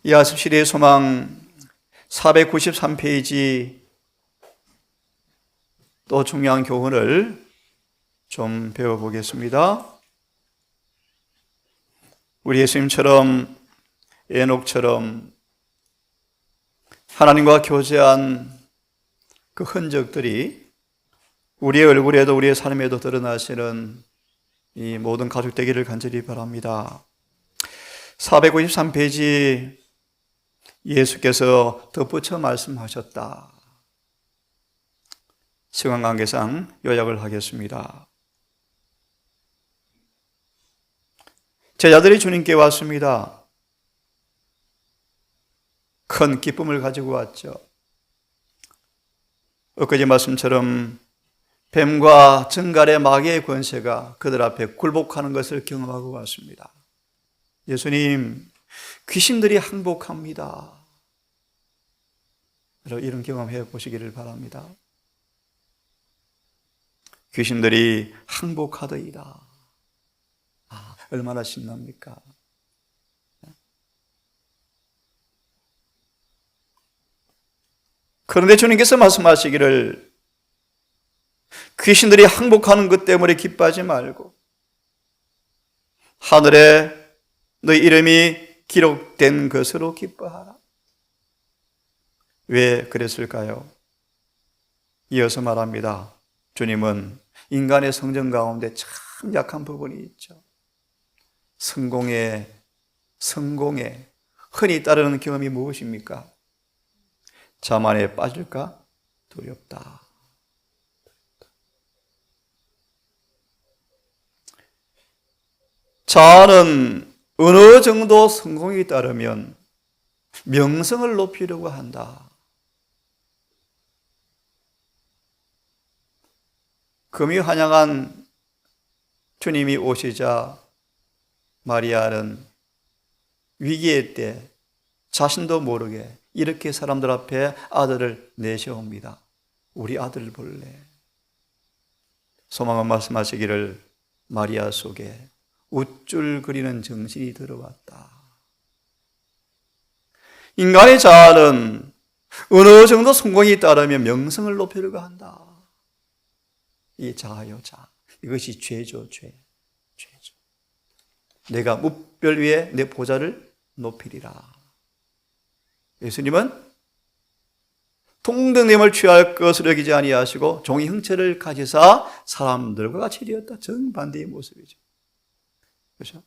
야습시대의 소망 493페이지 또 중요한 교훈을 좀 배워보겠습니다. 우리 예수님처럼 에녹처럼 하나님과 교제한 그 흔적들이 우리의 얼굴에도 우리의 삶에도 드러나시는 이 모든 가족 되기를 간절히 바랍니다. 493페이지 예수께서 덧붙여 말씀하셨다. 시간 관계상 요약을 하겠습니다. 제자들이 주님께 왔습니다. 큰 기쁨을 가지고 왔죠. 엊그제 말씀처럼 뱀과 정갈의 마귀의 권세가 그들 앞에 굴복하는 것을 경험하고 왔습니다. 예수님, 귀신들이 항복합니다. 이런 경험해 보시기를 바랍니다. 귀신들이 항복하더이다. 얼마나 신납니까? 그런데 주님께서 말씀하시기를 귀신들이 항복하는 것 때문에 기뻐하지 말고 하늘에 너희 이름이 기록된 것으로 기뻐하라. 왜 그랬을까요? 이어서 말합니다. 주님은 인간의 성정 가운데 참 약한 부분이 있죠. 성공에 흔히 따르는 경험이 무엇입니까? 자만에 빠질까 두렵다. 자아는 어느 정도 성공이 따르면 명성을 높이려고 한다. 금이 환영한 주님이 오시자 마리아는 위기의 때 자신도 모르게 이렇게 사람들 앞에 아들을 내세웁니다. 우리 아들을 볼래? 소망은 말씀하시기를 마리아 속에 우쭐거리는 정신이 들어왔다. 인간의 자아는 어느 정도 성공이 따르면 명성을 높이려고 한다. 이 자아요, 자아. 이것이 죄죠, 죄죠. 내가 무별 위에 내 보좌를 높이리라. 예수님은 동등됨을 취할 것으로 여기지 아니하시고 종의 형체를 가지사 사람들과 같이 되었다. 정반대의 모습이죠. 그렇죠?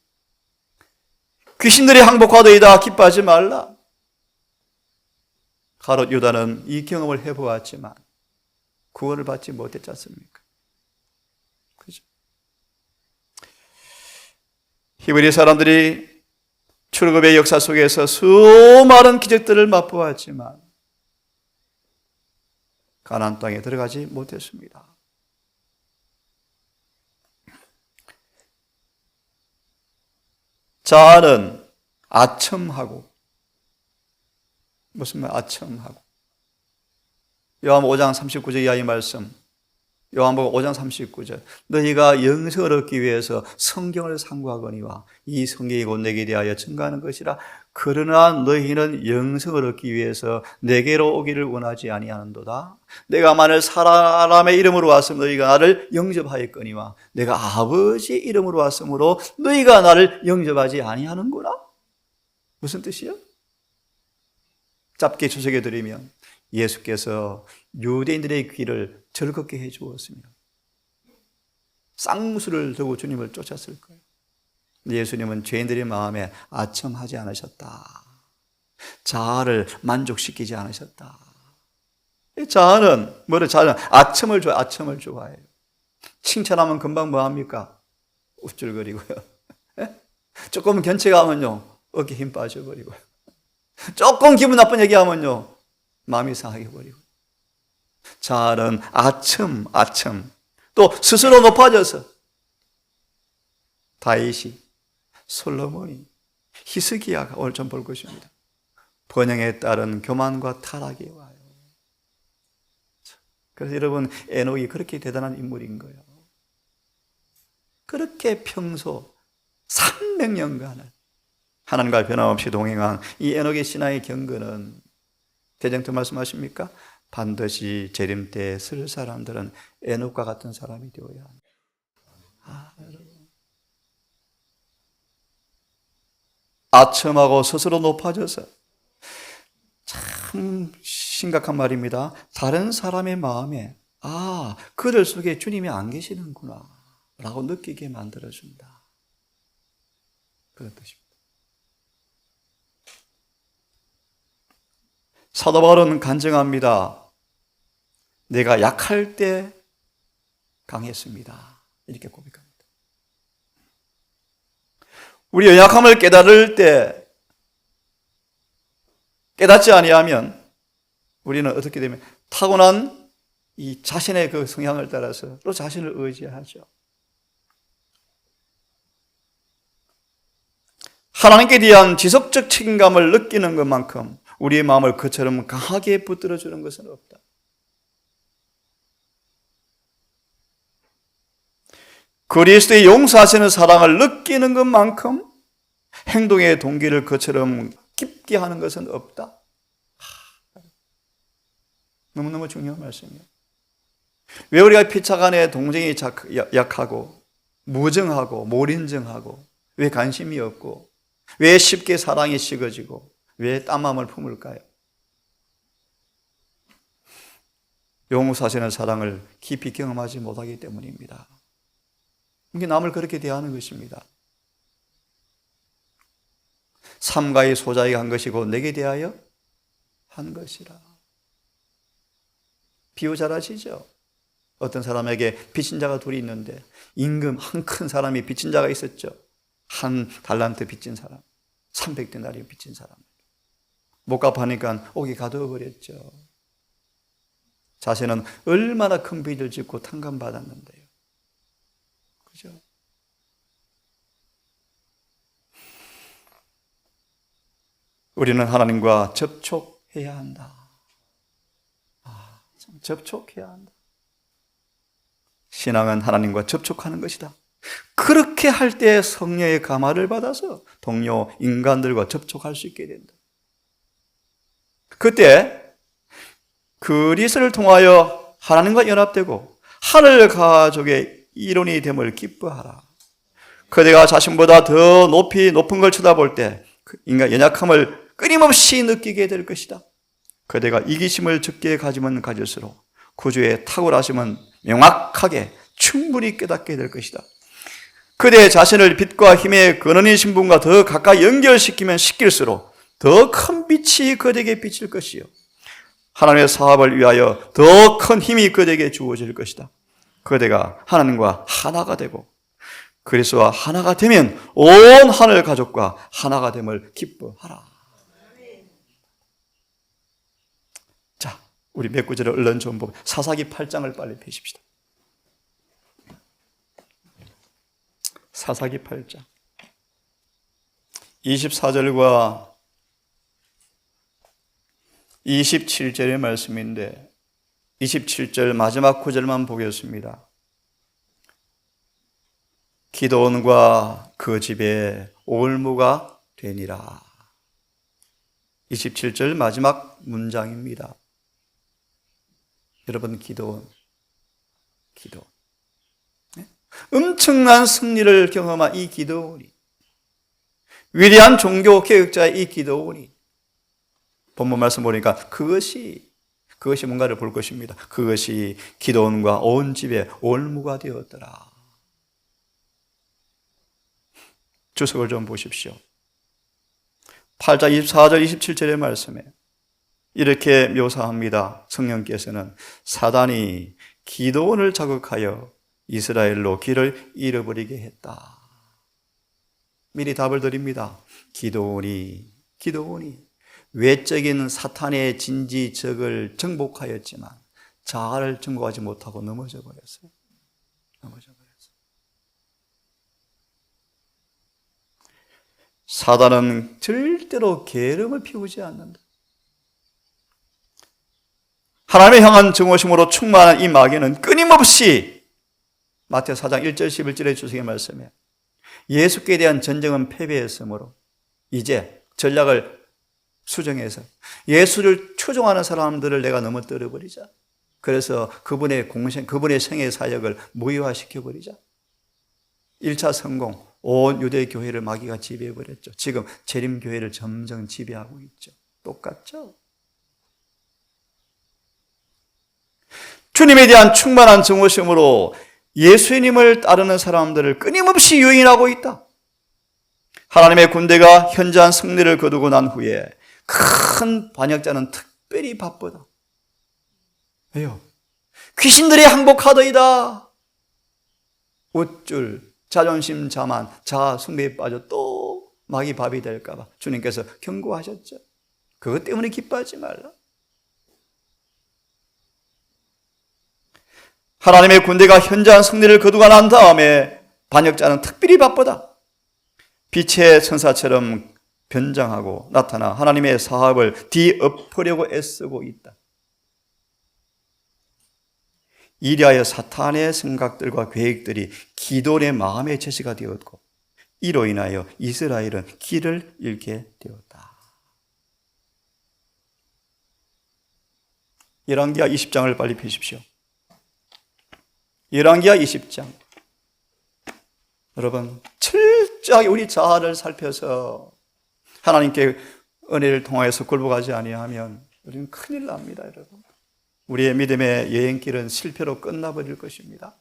귀신들이 항복하더이다. 기뻐하지 말라. 가롯 유다는 이 경험을 해보았지만 구원을 받지 못했지 않습니까? 그렇죠? 히브리 사람들이 출애굽의 역사 속에서 수많은 기적들을 맛보았지만 가나안 땅에 들어가지 못했습니다. 자아는 아첨하고, 무슨 말 아첨하고. 요한복음 5장 39절 이하의 말씀, 요한복음 5장 39절. 너희가 영생을 얻기 위해서 성경을 상고하거니와 이 성경이 곧 내게 대하여 증거하는 것이라. 그러나 너희는 영생을 얻기 위해서 내게로 오기를 원하지 아니하는도다. 내가 만일 사람의 이름으로 왔으면 너희가 나를 영접하였거니와 내가 아버지 이름으로 왔으므로 너희가 나를 영접하지 아니하는구나. 무슨 뜻이요? 짧게 주석해 드리면 예수께서 유대인들의 귀를 즐겁게 해 주었으며 쌍무술을 들고 주님을 쫓았을 거예요. 예수님은 죄인들의 마음에 아첨하지 않으셨다. 자아를 만족시키지 않으셨다. 자아는 자아는 아첨을 좋아해요. 칭찬하면 금방 뭐합니까? 우쭐거리고요. 조금 견체가면요 어깨 힘 빠져버리고요. 조금 기분 나쁜 얘기하면요 마음이 상하게 버리고. 자아는 아첨. 또 스스로 높아져서 다윗이, 솔로몬이, 히스기야가 오늘 좀 볼 것입니다. 번영에 따른 교만과 타락이 와요. 그래서 여러분 에녹이 그렇게 대단한 인물인 거예요. 그렇게 평소 300년간을 하나님과 변함없이 동행한 이 에녹의 신앙의 경건은 대장터 말씀하십니까? 반드시 재림 때 쓸 사람들은 에녹과 같은 사람이 되어야 합니다. 여러분. 아첨하고 스스로 높아져서 참 심각한 말입니다. 다른 사람의 마음에 그들 속에 주님이 안 계시는구나 라고 느끼게 만들어준다. 그런 뜻입니다. 사도 바울은 간증합니다. 내가 약할 때 강했습니다. 이렇게 고백합니다. 우리의 약함을 깨달을 때, 깨닫지 아니하면 우리는 어떻게 되면 타고난 이 자신의 그 성향을 따라서 또 자신을 의지하죠. 하나님께 대한 지속적 책임감을 느끼는 것만큼 우리의 마음을 그처럼 강하게 붙들어주는 것은 없다. 그리스도의 용서하시는 사랑을 느끼는 것만큼 행동의 동기를 그처럼 깊게 하는 것은 없다. 너무너무 중요한 말씀이에요. 왜 우리가 피차 간에 동정이 약하고 무정하고 몰인정하고 왜 관심이 없고 왜 쉽게 사랑이 식어지고 왜 딴마음을 품을까요? 용서하시는 사랑을 깊이 경험하지 못하기 때문입니다. 이게 남을 그렇게 대하는 것입니다. 삼가의 소자에게 한 것이고 내게 대하여 한 것이라. 비유 잘 아시죠? 어떤 사람에게 빚진 자가 둘이 있는데 임금 한 큰 사람이 빚진 자가 있었죠. 한 달란트 빚진 사람, 300데나리 빚진 사람. 못 갚으니까 옥에 가두어 버렸죠. 자신은 얼마나 큰 빚을 짓고 탕감받았는데요. 그죠? 우리는 하나님과 접촉해야 한다. 접촉해야 한다. 신앙은 하나님과 접촉하는 것이다. 그렇게 할 때 성령의 감화를 받아서 동료 인간들과 접촉할 수 있게 된다. 그때 그리스도를 통하여 하나님과 연합되고 하늘 가족의 일원이 됨을 기뻐하라. 그대가 자신보다 더 높은 걸 쳐다볼 때 인간 연약함을 끊임없이 느끼게 될 것이다. 그대가 이기심을 적게 가지면 가질수록 구주의 탁월하심은 명확하게 충분히 깨닫게 될 것이다. 그대 자신을 빛과 힘의 근원인 신분과 더 가까이 연결시키면 시킬수록 더 큰 빛이 그대에게 비칠 것이요 하나님의 사업을 위하여 더 큰 힘이 그대에게 주어질 것이다. 그대가 하나님과 하나가 되고 그리스도와 하나가 되면 온 하늘 가족과 하나가 됨을 기뻐하라. 자, 우리 몇 구절을 얼른 좀 보면 사사기 8장을 빨리 펴십시다. 사사기 8장 24절과 27절의 말씀인데 27절 마지막 구절만 보겠습니다. 기드온과 그 집에 올무가 되니라. 27절 마지막 문장입니다. 여러분, 기드온. 엄청난 승리를 경험한 이 기드온이, 위대한 종교 개혁자의 이 기드온이, 본문 말씀 보니까 그것이 뭔가를 볼 것입니다. 그것이 기드온과 온 집에 올무가 되었더라. 주석을 좀 보십시오. 8장 24절 27절의 말씀에 이렇게 묘사합니다. 성령께서는 사단이 기드온을 자극하여 이스라엘로 길을 잃어버리게 했다. 미리 답을 드립니다. 기드온이 외적인 사탄의 진지적을 정복하였지만 자아를 정복하지 못하고 넘어져 버렸어요. 사단은 절대로 게으름을 피우지 않는다. 하나님을 향한 정오심으로 충만한 이 마귀는 끊임없이 마태오 4장 1절 11절의 주석의 말씀에 예수께 대한 전쟁은 패배했으므로 이제 전략을 수정해서 예수를 추종하는 사람들을 내가 넘어뜨려버리자. 그래서 그분의 생애 사역을 무효화시켜버리자. 1차 성공, 온 유대교회를 마귀가 지배해버렸죠. 지금 재림교회를 점점 지배하고 있죠. 똑같죠? 주님에 대한 충만한 증오심으로 예수님을 따르는 사람들을 끊임없이 유인하고 있다. 하나님의 군대가 현저한 승리를 거두고 난 후에 큰 반역자는 특별히 바쁘다. 왜요? 귀신들이 항복하더이다. 우쭐, 자존심 자만, 자아 숭배에 빠져 또 마귀 밥이 될까 봐 주님께서 경고하셨죠. 그것 때문에 기뻐하지 말라. 하나님의 군대가 현저한 승리를 거두고 난 다음에 반역자는 특별히 바쁘다. 빛의 천사처럼 변장하고 나타나 하나님의 사업을 뒤엎으려고 애쓰고 있다. 이리하여 사탄의 생각들과 계획들이 기도의 마음의 제시가 되었고 이로 인하여 이스라엘은 길을 잃게 되었다. 열왕기하 20장을 빨리 펴십시오. 열왕기하 20장. 여러분, 철저하게 우리 자아를 살펴서 하나님께 은혜를 통하여서 굴복하지 아니하면 우리는 큰일 납니다, 여러분. 우리의 믿음의 여행길은 실패로 끝나버릴 것입니다.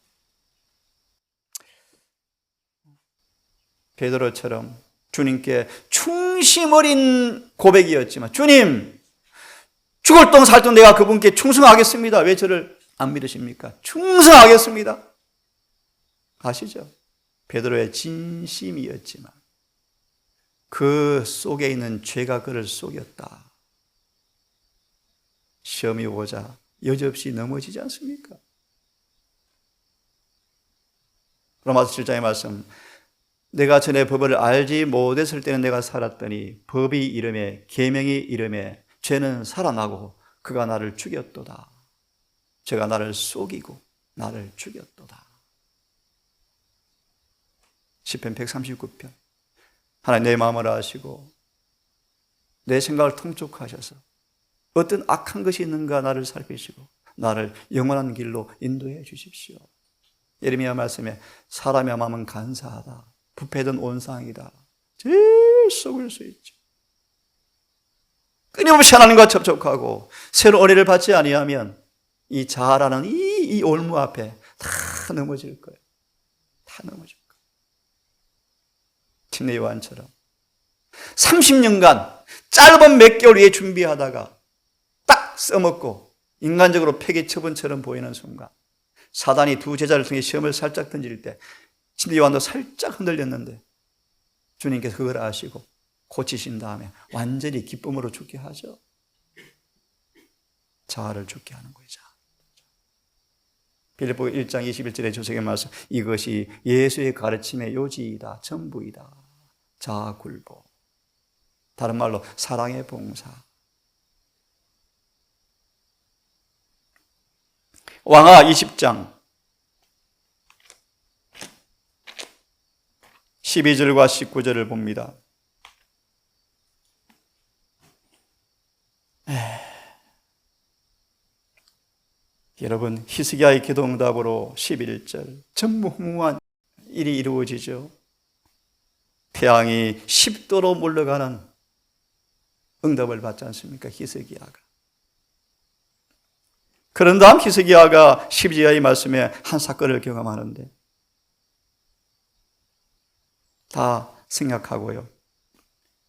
베드로처럼 주님께 충심 어린 고백이었지만, 주님, 죽을 똥 살 똥 내가 그분께 충성하겠습니다. 왜 저를 안 믿으십니까? 충성하겠습니다. 아시죠? 베드로의 진심이었지만 그 속에 있는 죄가 그를 속였다. 시험이 오자 여지없이 넘어지지 않습니까? 로마서 7장의 말씀, 내가 전에 법을 알지 못했을 때는 내가 살았더니 법이 이름에 계명이 이름에 죄는 살아나고 그가 나를 죽였도다. 죄가 나를 속이고 나를 죽였도다. 시편 139편. 하나님 내 마음을 아시고 내 생각을 통촉하셔서 어떤 악한 것이 있는가 나를 살피시고 나를 영원한 길로 인도해 주십시오. 예레미야 말씀에 사람의 마음은 간사하다. 부패된 온상이다. 제일 속을 수 있죠. 끊임없이 하나님과 접촉하고 새로 은혜를 받지 아니하면 이 자아라는 이 올무 앞에 다 넘어질 거예요. 다 넘어질 거예요. 침례 요한처럼 30년간 짧은 몇 개월 위에 준비하다가 딱 써먹고 인간적으로 폐기 처분처럼 보이는 순간 사단이 두 제자를 통해 시험을 살짝 던질 때 침례 요한도 살짝 흔들렸는데 주님께서 그걸 아시고 고치신 다음에 완전히 기쁨으로 죽게 하죠. 자아를 죽게 하는 거죠. 빌립보 1장 21절의 주석의 말씀, 이것이 예수의 가르침의 요지이다, 전부이다. 자아 굴복. 다른 말로 사랑의 봉사. 왕하 20장 12절과 19절을 봅니다. 여러분, 히스기야의 기도 응답으로 11절 전무후무한 일이 이루어지죠. 태양이 10도로 물러가는 응답을 받지 않습니까? 히스기야가. 그런 다음 히스기야가 십지야의 말씀에 한 사건을 경험하는데 다 생각하고요.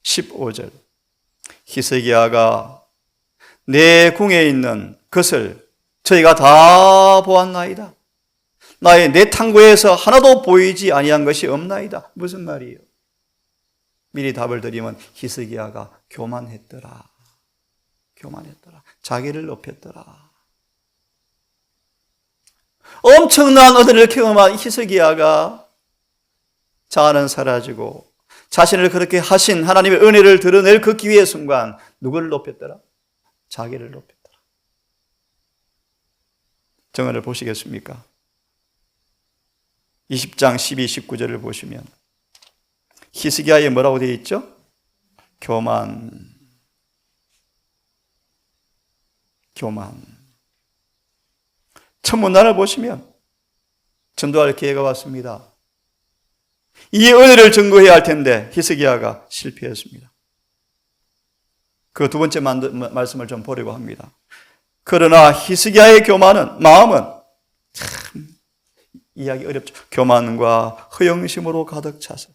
15절 히스기야가 내 궁에 있는 것을 저희가 다 보았나이다. 나의 내 탕구에서 하나도 보이지 아니한 것이 없나이다. 무슨 말이에요? 미리 답을 드리면 히스기야가 교만했더라. 교만했더라. 자기를 높였더라. 엄청난 은혜를 경험한 히스기야가 자아는 사라지고 자신을 그렇게 하신 하나님의 은혜를 드러낼 그 기회의 순간 누구를 높였더라? 자기를 높였더라. 정언을 보시겠습니까? 20장 12, 19절을 보시면 히스기야에 뭐라고 되어 있죠? 교만. 천문난을 보시면 전도할 기회가 왔습니다. 이 은혜를 증거해야 할 텐데 히스기야가 실패했습니다. 그 두 번째 말씀을 좀 보려고 합니다. 그러나 히스기야의 마음은 참 이해하기 어렵죠. 교만과 허영심으로 가득 차서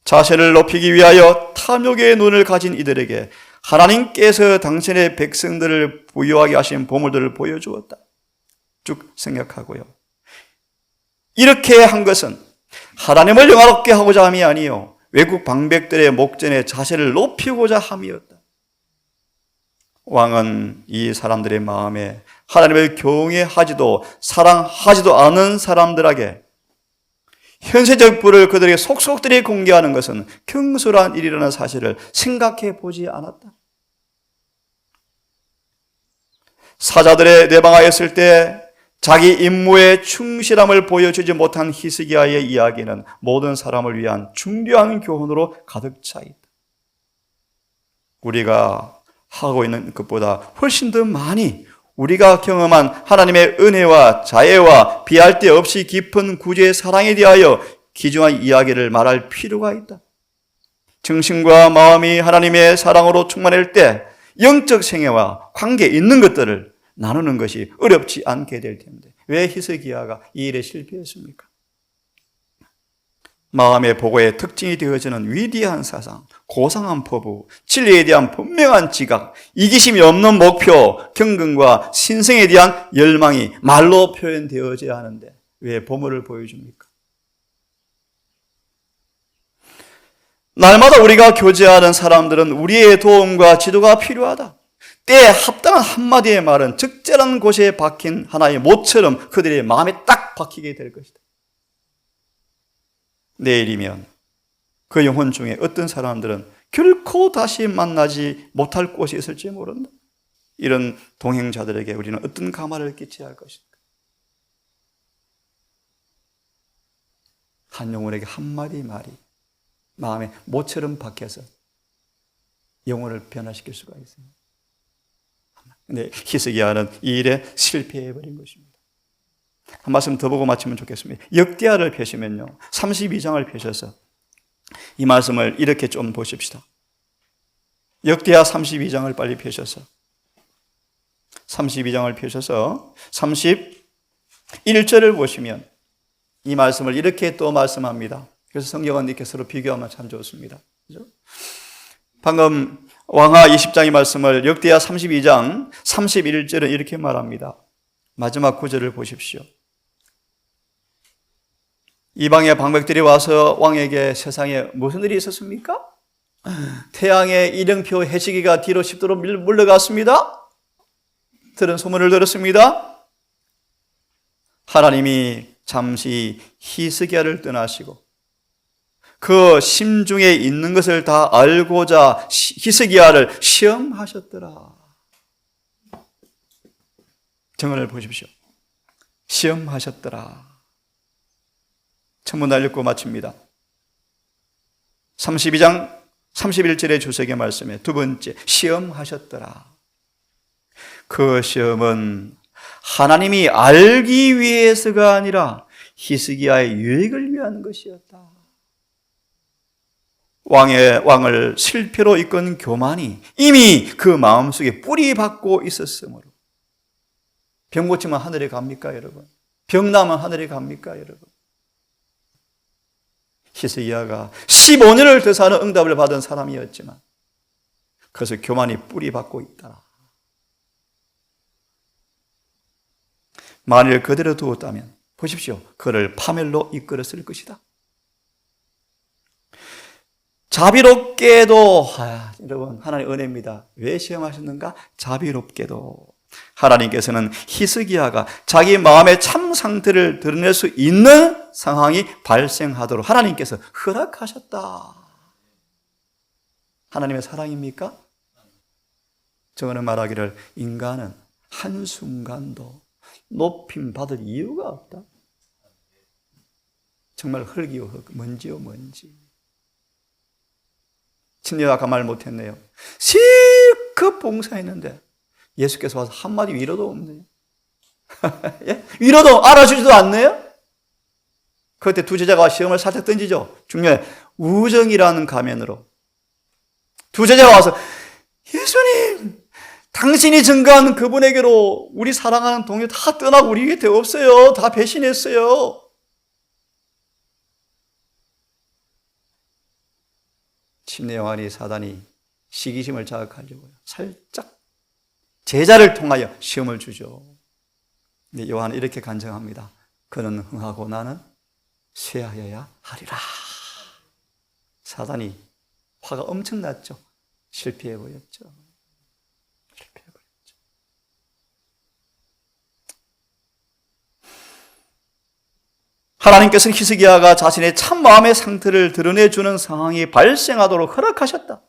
자신을 높이기 위하여 탐욕의 눈을 가진 이들에게 하나님께서 당신의 백성들을 부유하게 하신 보물들을 보여주었다. 쭉 생각하고요. 이렇게 한 것은 하나님을 영화롭게 하고자 함이 아니요 외국 방백들의 목전에 자신을 높이고자 함이었다. 왕은 이 사람들의 마음에 하나님을 경외하지도 사랑하지도 않은 사람들에게 현세적 부를 그들에게 속속들이 공개하는 것은 경솔한 일이라는 사실을 생각해 보지 않았다. 사자들의 내방하였을 때 자기 임무에 충실함을 보여주지 못한 히스기야의 이야기는 모든 사람을 위한 중요한 교훈으로 가득 차 있다. 우리가 하고 있는 것보다 훨씬 더 많이 우리가 경험한 하나님의 은혜와 자애와 비할 데 없이 깊은 구주의 사랑에 대하여 귀중한 이야기를 말할 필요가 있다. 정신과 마음이 하나님의 사랑으로 충만할 때 영적 생애와 관계 있는 것들을 나누는 것이 어렵지 않게 될 텐데 왜 히스기야가 이 일에 실패했습니까? 마음의 보고의 특징이 되어지는 위대한 사상, 고상한 포부, 진리에 대한 분명한 지각, 이기심이 없는 목표, 경건과 신성에 대한 열망이 말로 표현되어져야 하는데 왜 보물을 보여줍니까? 날마다 우리가 교제하는 사람들은 우리의 도움과 지도가 필요하다. 때에 합당한 한마디의 말은 적절한 곳에 박힌 하나의 못처럼 그들의 마음에 딱 박히게 될 것이다. 내일이면 그 영혼 중에 어떤 사람들은 결코 다시 만나지 못할 곳이 있을지 모른다. 이런 동행자들에게 우리는 어떤 감화를 끼쳐야 할 것인가? 한 영혼에게 한마디 말이 마음에 모처럼 박혀서 영혼을 변화시킬 수가 있습니다. 근데 히스기야는 이 일에 실패해버린 것입니다. 한 말씀 더 보고 마치면 좋겠습니다. 역대하를 펴시면요 32장을 펴셔서 이 말씀을 이렇게 좀 보십시다. 역대하 32장을 빨리 펴셔서 32장을 펴셔서 31절을 보시면 이 말씀을 이렇게 또 말씀합니다. 그래서 성경은 이렇게 서로 비교하면 참 좋습니다. 그렇죠? 방금 왕하 20장의 말씀을 역대하 32장 31절은 이렇게 말합니다. 마지막 구절을 보십시오. 이방의 방백들이 와서 왕에게 세상에 무슨 일이 있었습니까? 태양의 이령표 해시기가 뒤로 10도로 물러갔습니다. 들은 소문을 들었습니다. 하나님이 잠시 히스기야를 떠나시고 그 심중에 있는 것을 다 알고자 히스기야를 시험하셨더라. 정언을 보십시오. 시험하셨더라. 천문날 읽고 마칩니다. 32장 31절의 주석의 말씀에 두 번째, 시험하셨더라. 그 시험은 하나님이 알기 위해서가 아니라 히스기야의 유익을 위한 것이었다. 왕을 실패로 이끈 교만이 이미 그 마음속에 뿌리 박고 있었으므로. 병 고치면 하늘에 갑니까, 여러분? 병 나면 하늘에 갑니까, 여러분? 히스기야가 15년을 더 사는 응답을 받은 사람이었지만 그래서 교만이 뿌리 박고 있다. 만일 그대로 두었다면 보십시오. 그를 파멸로 이끌었을 것이다. 자비롭게도 여러분 하나님의 은혜입니다. 왜 시험하셨는가? 자비롭게도 하나님께서는 히스기야가 자기 마음의 참 상태를 드러낼 수 있는 상황이 발생하도록 하나님께서 허락하셨다. 하나님의 사랑입니까? 저는 말하기를 인간은 한순간도 높임 받을 이유가 없다. 정말 흙이요 흙, 먼지요 먼지. 친녀가 아까 말 못했네요. 실컷 봉사했는데 예수께서 와서 한마디 위로도 없네요. 예? 위로도 알아주지도 않네요. 그때 두 제자가 시험을 살짝 던지죠. 중요해. 우정이라는 가면으로 두 제자가 와서 예수님, 당신이 증거한 그분에게로 우리 사랑하는 동료 다 떠나고 우리 곁에 없어요. 다 배신했어요. 침례 요한이 사단이 시기심을 자극하려고요. 살짝 제자를 통하여 시험을 주죠. 근데 요한은 이렇게 간증합니다. 그는 흥하고 나는 쇠하여야 하리라. 사단이 화가 엄청 났죠. 실패해버렸죠. 하나님께서는 히스기야가 자신의 참 마음의 상태를 드러내주는 상황이 발생하도록 허락하셨다.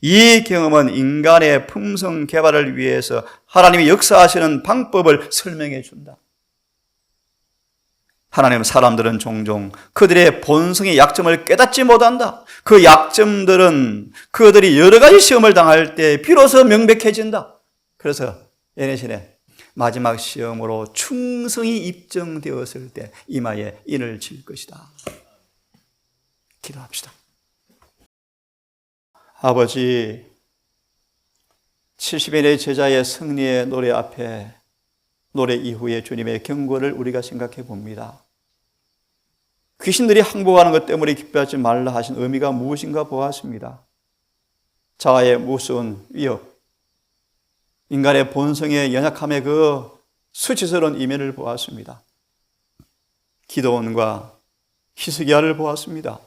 이 경험은 인간의 품성 개발을 위해서 하나님이 역사하시는 방법을 설명해 준다. 하나님은 사람들은 종종 그들의 본성의 약점을 깨닫지 못한다. 그 약점들은 그들이 여러 가지 시험을 당할 때 비로소 명백해진다. 그래서 예내신에 마지막 시험으로 충성이 입증되었을 때 이마에 인을 칠 것이다. 기도합시다. 아버지, 70인의 제자의 승리의 노래 앞에 노래 이후에 주님의 경고를 우리가 생각해 봅니다. 귀신들이 항복하는 것 때문에 기뻐하지 말라 하신 의미가 무엇인가 보았습니다. 자아의 무서운 위협, 인간의 본성의 연약함의 그 수치스러운 이면을 보았습니다. 기도원과 히스기야를 보았습니다.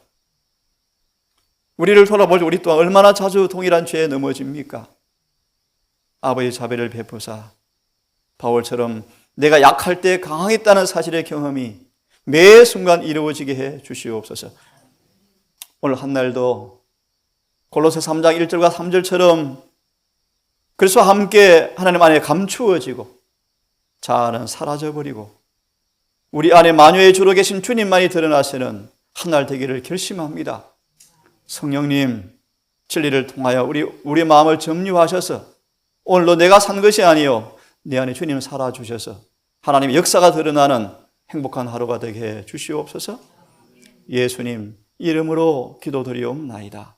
우리를 돌아보죠. 우리 또한 얼마나 자주 동일한 죄에 넘어집니까? 아버지 자비를 베푸사 바울처럼 내가 약할 때 강하겠다는 사실의 경험이 매 순간 이루어지게 해 주시옵소서. 오늘 한날도 골로새 3장 1절과 3절처럼 그리스도와 함께 하나님 안에 감추어지고 자아는 사라져버리고 우리 안에 만유의 주로 계신 주님만이 드러나시는 한날 되기를 결심합니다. 성령님, 진리를 통하여 우리 마음을 점유하셔서 오늘도 내가 산 것이 아니요 내 안에 주님 살아주셔서 하나님의 역사가 드러나는 행복한 하루가 되게 해 주시옵소서. 예수님 이름으로 기도드리옵나이다.